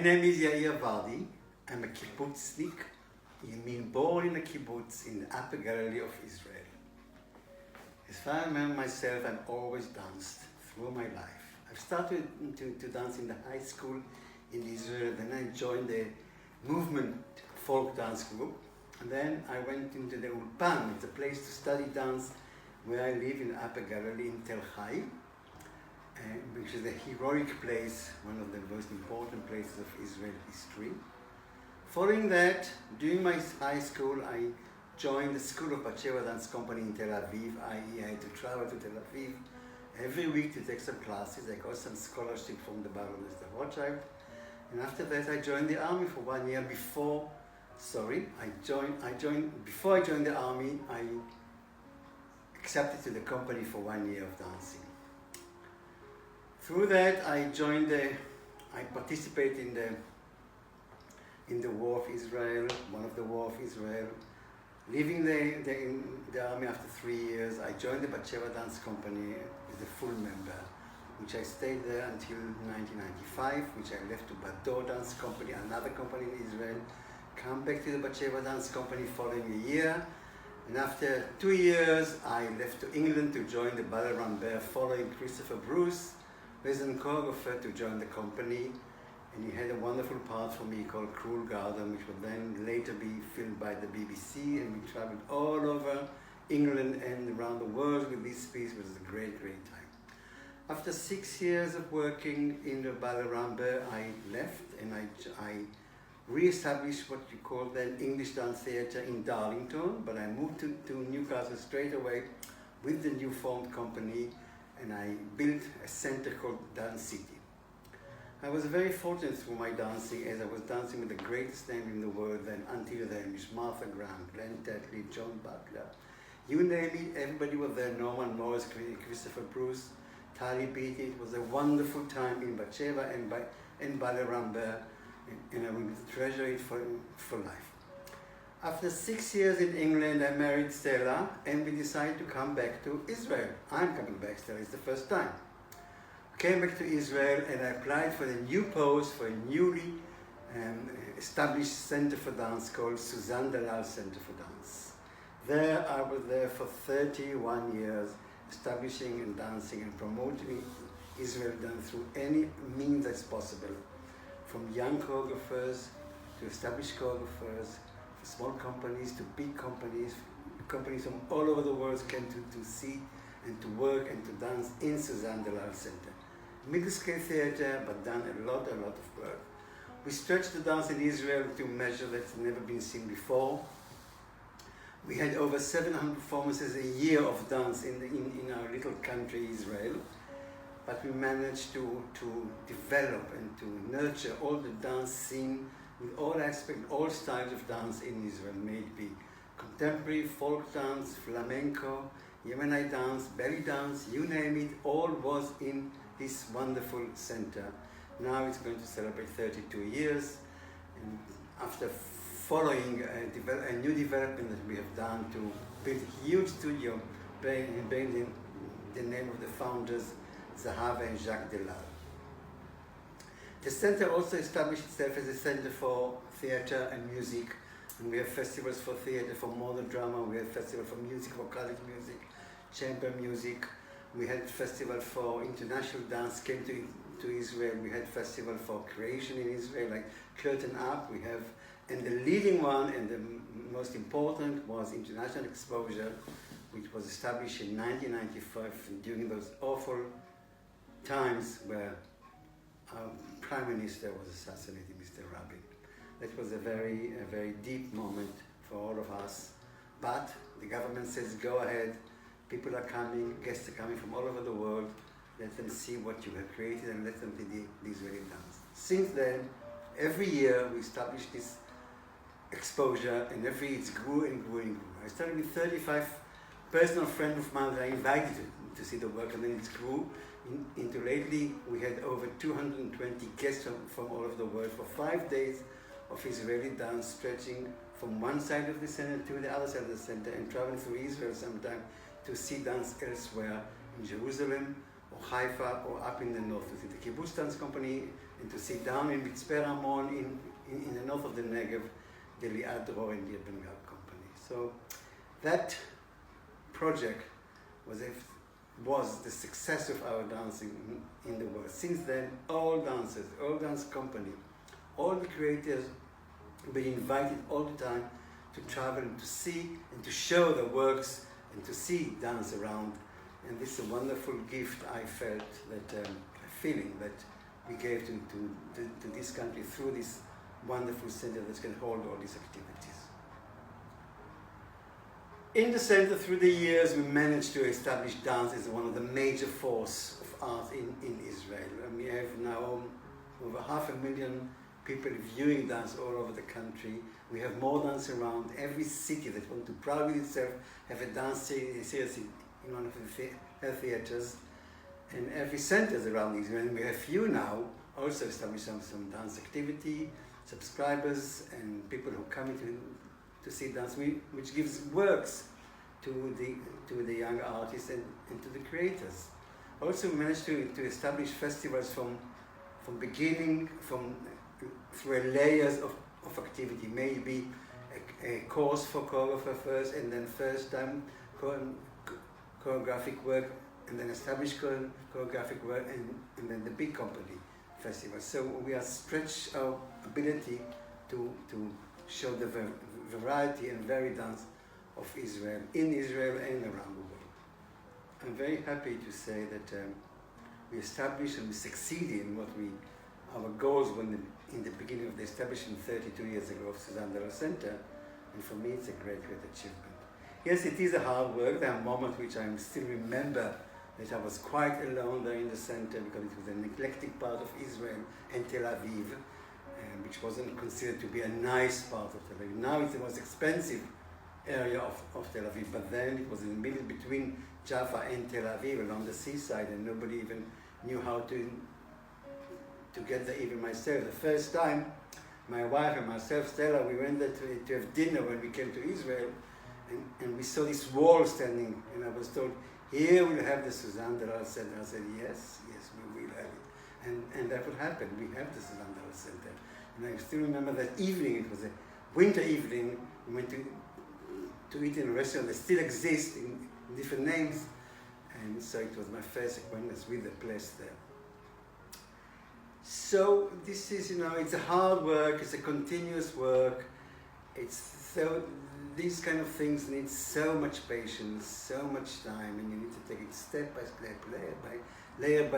name is Yair Vardi. I'm a kibbutznik. You mean born in a kibbutz in the Upper Galilee of Israel. As far as I remember myself, I've always danced through my life. I've started to dance in the high school in Israel, then I joined the movement folk dance group, and then I went into the Ulpan, it's a place to study dance where I live in the Upper Galilee in Tel Hai, which is a heroic place, one of the most important places of Israel history. Following that, during my high school, I joined the School of Batsheva Dance Company in Tel Aviv, i.e. I had to travel to Tel Aviv every week to take some classes. I got some scholarship from the Baroness de Rothschild. And after that, I joined the army for 1 year before I joined the army, I accepted to the company for 1 year of dancing. Through that, I participated in the War of Israel, one of the War of Israel. Leaving the army after 3 years, I joined the Batsheva Dance Company as a full member, which I stayed there until 1995, which I left to Bador Dance Company, another company in Israel, come back to the Batsheva Dance Company following a year, and after 2 years, I left to England to join the Ballet Rambert following Christopher Bruce, resident choreographer, to join the company, and he had a wonderful part for me called Cruel Garden, which would then later be filmed by the BBC, and we traveled all over England and around the world with this piece, which was a great, great time. After 6 years of working in the Ballet Rambert, I left and I re-established what you call then English Dance Theatre in Darlington, but I moved to Newcastle straight away with the new formed company, and I built a center called Dance City. I was very fortunate through my dancing, as I was dancing with the greatest name in the world then, until then, which Martha Graham, Glenn Tetley, John Butler. You name it, everybody was there, Norman Morris, Christopher Bruce, Tali Beatty. It was a wonderful time in Batsheva and Ballet Rambert, and I will treasure it for life. After 6 years in England, I married Stella, and we decided to come back to Israel. I'm coming back, Stella, it's the first time. Came back to Israel, and I applied for the new post for a newly established center for dance called Suzanne Della Centre for Dance. There, I was there for 31 years, establishing and dancing and promoting Israel dance through any means that's possible, from young choreographers to established choreographers, small companies to big companies. Companies from all over the world came to see and to work and to dance in Suzanne Della Centre. Middle-scale theatre, but done a lot of work. We stretched the dance in Israel to measure that's never been seen before. We had over 700 performances a year of dance in our little country, Israel. But we managed to develop and to nurture all the dance scene with all aspects, all styles of dance in Israel, may it be contemporary, folk dance, flamenco, Yemenite dance, belly dance, you name it, all was in this wonderful center. Now it's going to celebrate 32 years, and after following a new development that we have done to build a huge studio, bearing the name of the founders, Zahava and Jacques Delal. The center also established itself as a center for theater and music, and we have festivals for theater, for modern drama, we have festivals for music, vocalic music, chamber music. We had festival for international dance, came to Israel. We had festival for creation in Israel, like Curtain Up. We have, and the leading one and the most important was International Exposure, which was established in 1995 during those awful times where our Prime Minister was assassinated, Mr. Rabin. That was a very deep moment for all of us. But the government says, go ahead. People are coming, guests are coming from all over the world. Let them see what you have created and let them see the Israeli dance. Since then, every year we established this exposure, and it grew and grew and grew. I started with 35 personal friends of mine that I invited to see the work, and then it grew into lately we had over 220 guests from all over the world for 5 days of Israeli dance, stretching from one side of the center to the other side of the center and traveling through Israel sometimes to see dance elsewhere in Jerusalem or Haifa or up in the north. The Kibbutz Dance Company and to sit down in Mitzpe Ramon in the north of the Negev, the Liat Dror and the Bengal company. So that project was the success of our dancing in the world. Since then, all dancers, all dance company, all the creators been invited all the time to travel and to see and to show their works and to see dance around. And this is a wonderful gift I felt that, a feeling that we gave to this country through this wonderful center that can hold all these activities. In the center, through the years, we managed to establish dance as one of the major forces of art in Israel. And we have now over 500,000 people viewing dance all over the country. We have more dance around. Every city that wants to proud itself have a dance series in one of the theaters. And every centers around Israel. And we have few now also established some dance activity, subscribers and people who come to see dance, which gives works to the young artists and to the creators. Also, we managed to establish festivals from beginning, through layers of activity. Maybe a course for choreographer first, and then first time choreographic work, and then established choreographic work, and then the big company festival. So we are stretched our ability to show the variety and varied dance of Israel, in Israel and around the world. I'm very happy to say that we established and we succeeded in what our goals were in the beginning of the establishment 32 years ago of Suzanne Della Centre, and for me it's a great achievement. Yes, it is a hard work. There are moments which I still remember that I was quite alone there in the center because it was a neglected part of Israel and Tel Aviv, which wasn't considered to be a nice part of Tel Aviv. Now it's the most expensive area of Tel Aviv, but then it was in the middle between Jaffa and Tel Aviv along the seaside, and nobody even knew how to get there, even myself. The first time, my wife and myself, Stella, we went there to have dinner when we came to Israel, and we saw this wall standing, and I was told, here we'll have the Suzanne Della Centre. I said, yes, we will have it. And that would happen. We have the Suzanne Della Centre. And I still remember that evening, it was a winter evening, we went to eat in a restaurant that still exists in different names. And so it was my first acquaintance with the place there. So this is, it's a hard work, it's a continuous work. These kind of things need so much patience, so much time, and you need to take it step by step, layer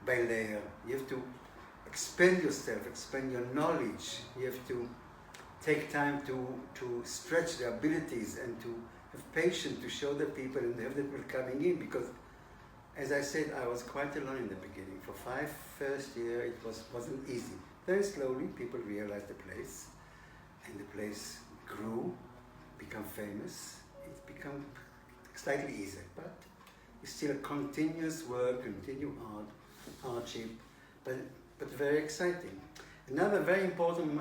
by layer. You have to expand yourself, expand your knowledge. You have to take time to stretch the abilities and to have patience to show the people and have the people coming in, because as I said, I was quite alone in the beginning. For first year, it wasn't easy. Very slowly, people realized the place, and the place grew, become famous. It's become slightly easier, but it's still a continuous work, continued hardship, but very exciting. Another very important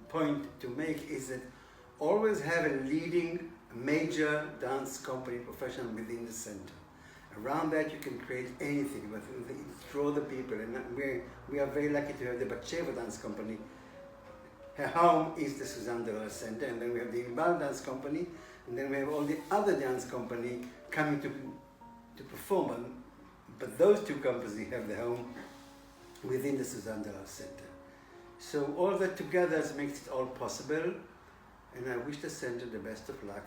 point to make is that always have a leading major dance company professional within the center. Around that you can create anything, but draw the people, and we are very lucky to have the Batsheva dance company. Her home is the Suzanne Della Centre, and then we have the Imbal dance company, and then we have all the other dance company coming to perform. But those two companies have their home within the Suzanne Della Centre. So all that together makes it all possible, and I wish the center the best of luck.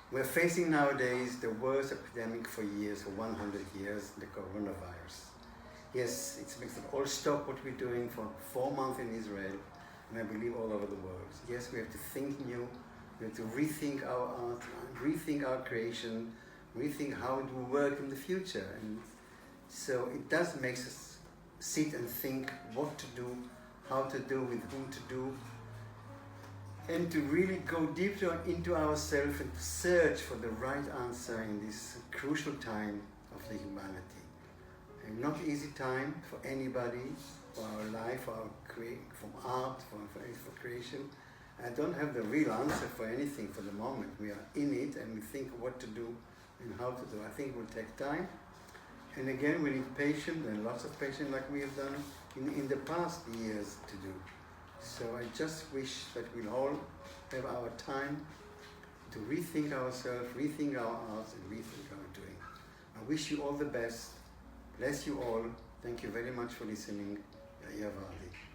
We're facing nowadays the worst epidemic for 100 years, the coronavirus. Yes, it makes it all stop what we're doing for 4 months in Israel, and I believe all over the world. Yes, we have to think new, we have to rethink our art, rethink our creation, rethink how it will work in the future. And so it does make us sit and think what to do, how to do, with whom to do, and to really go deeper into ourselves and to search for the right answer in this crucial time of the humanity. And not easy time for anybody, for our life, for art, for creation. I don't have the real answer for anything for the moment. We are in it and we think what to do and how to do. I think it will take time, And again, we need patience and lots of patience like we have done in the past years to do. So I just wish that we'll all have our time to rethink ourselves, rethink our arts, and rethink our doing. I wish you all the best. Bless you all. Thank you very much for listening. Yair Vardi.